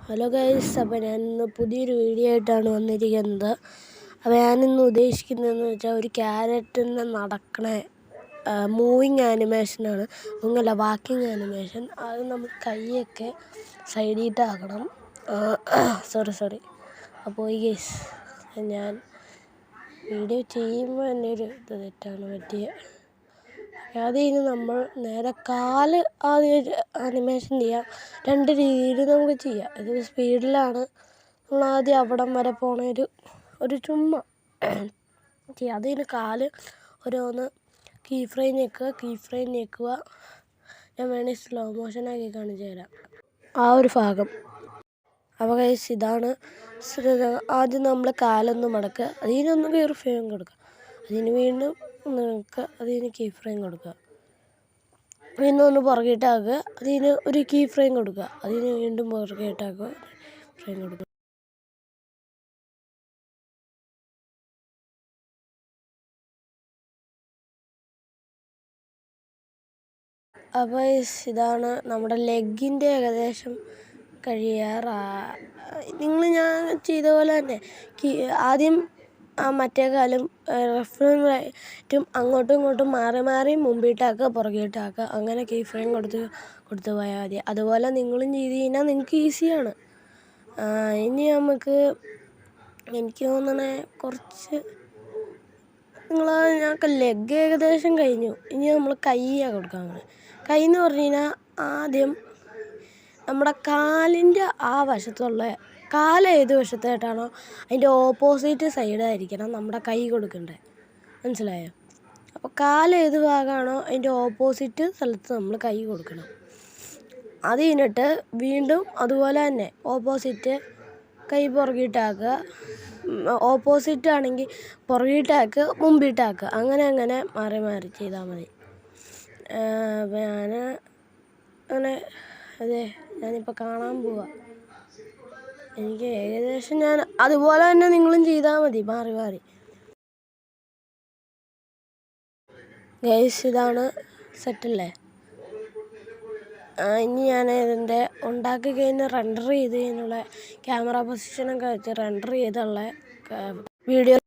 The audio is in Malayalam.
ഹലോ ഗൈസ്, അപ്പോൾ ഞാനിന്ന് പുതിയൊരു വീഡിയോ ആയിട്ടാണ് വന്നിരിക്കുന്നത്. അപ്പോൾ ഞാനിന്ന് ഉദ്ദേശിക്കുന്നതെന്ന് വെച്ചാൽ ഒരു ക്യാരറ്റിൻ്റെ നടക്കണ മൂവിങ് ആനിമേഷനാണ്. ഒന്നുമല്ല, വാക്കിങ് ആനിമേഷൻ. അത് നമ്മൾ കൈയൊക്കെ സൈഡിട്ടാക്കണം. സോറി. അപ്പോൾ ഈ ഗൈസ്, ഞാൻ വീഡിയോ ചെയ്യുമ്പോൾ തന്നെ ഒരു തെറ്റാണ് പറ്റിയത്. ആദ്യം നമ്മൾ നേരെ കാല് ആദ്യം ആനിമേഷൻ ചെയ്യാം. രണ്ട് രീതിയിൽ നമുക്ക് ചെയ്യാം. ഇത് സ്പീഡിലാണ് നമ്മൾ ആദ്യം അവിടം വരെ പോണ ഒരു ചുമ്മാ ചെയ്യാം. അതിന് കാല് ഓരോന്ന് കീ ഫ്രെയിം ഞെക്കുക. ഞാൻ വേണമെങ്കിൽ സ്ലോ മോഷനാക്കി കാണിച്ചു തരാം ആ ഒരു ഭാഗം. അപ്പോൾ ഗൈസ്, ഇതാണ് ആദ്യം നമ്മൾ കാലൊന്ന് മടക്കുക, അതിനൊന്ന് കീ ഫ്രെയിം കൊടുക്കുക, അതിന് വീണ്ടും നിൽക്കുക, അതിന് കീ ഫ്രെയിം കൊടുക്കുക, വീണ്ടും ഒന്ന് പുറകിട്ടാക്കുക, അതിന് ഒരു കീ ഫ്രെയിം കൊടുക്കുക, അതിന് വീണ്ടും പുറകിട്ടാക്കുക, ഫ്രെയിം കൊടുക്കുക. അപ്പോൾ ഇതാണ് നമ്മുടെ ലെഗിൻ്റെ ഏകദേശം ഞാൻ ചെയ്ത പോലെ തന്നെ ആദ്യം മറ്റേ കാലും റെഫറും അങ്ങോട്ടും ഇങ്ങോട്ടും മാറി മുമ്പിട്ടാക്കുക, പുറകിട്ടാക്കുക, അങ്ങനെ കീ ഫ്രെയിം കൊടുത്ത് പോയാൽ മതി. അതുപോലെ നിങ്ങളും ചെയ്ത് കഴിഞ്ഞാൽ നിങ്ങൾക്ക് ഈസിയാണ്. ഇനി എനിക്ക് തോന്നണേ കുറച്ച് ഞങ്ങൾക്ക് ലെഗ് ഏകദേശം കഴിഞ്ഞു. ഇനി നമ്മൾ കൈയാണ് കൊടുക്കുക. അങ്ങനെ കൈ എന്ന് പറഞ്ഞു കഴിഞ്ഞാൽ ആദ്യം നമ്മുടെ കാലിൻ്റെ ആ വശത്തുള്ള ഏത് വശത്തായിട്ടാണോ അതിൻ്റെ ഓപ്പോസിറ്റ് സൈഡായിരിക്കണം നമ്മുടെ കൈ കൊടുക്കേണ്ടത്. മനസ്സിലായോ? അപ്പോൾ ഏത് ഭാഗമാണോ അതിൻ്റെ ഓപ്പോസിറ്റ് സ്ഥലത്ത് നമ്മൾ കൈ കൊടുക്കണം. അത് കഴിഞ്ഞിട്ട് വീണ്ടും അതുപോലെ തന്നെ ഓപ്പോസിറ്റ് കൈ പുറകിട്ടാക്കുക, ഓപ്പോസിറ്റ് ആണെങ്കിൽ പുറകിട്ടാക്കുക, മുമ്പിട്ടാക്കുക, അങ്ങനെ മാറി ചെയ്താൽ മതി. ഞാനിപ്പോൾ കാണാൻ പോവാ. എനിക്ക് ഏകദേശം ഞാൻ അതുപോലെ തന്നെ നിങ്ങളും ചെയ്താൽ മതി, മാറി. ഗൈസ്, ഇതാണ് സെറ്റല്ലേ. ഇനി ഞാൻ ഇതിൻ്റെ ഉണ്ടാക്കി കഴിഞ്ഞ് റെൻഡർ ചെയ്ത് കഴിഞ്ഞുള്ള ക്യാമറ പൊസിഷനൊക്കെ വെച്ച് റെൻഡർ ചെയ്തുള്ള വീഡിയോ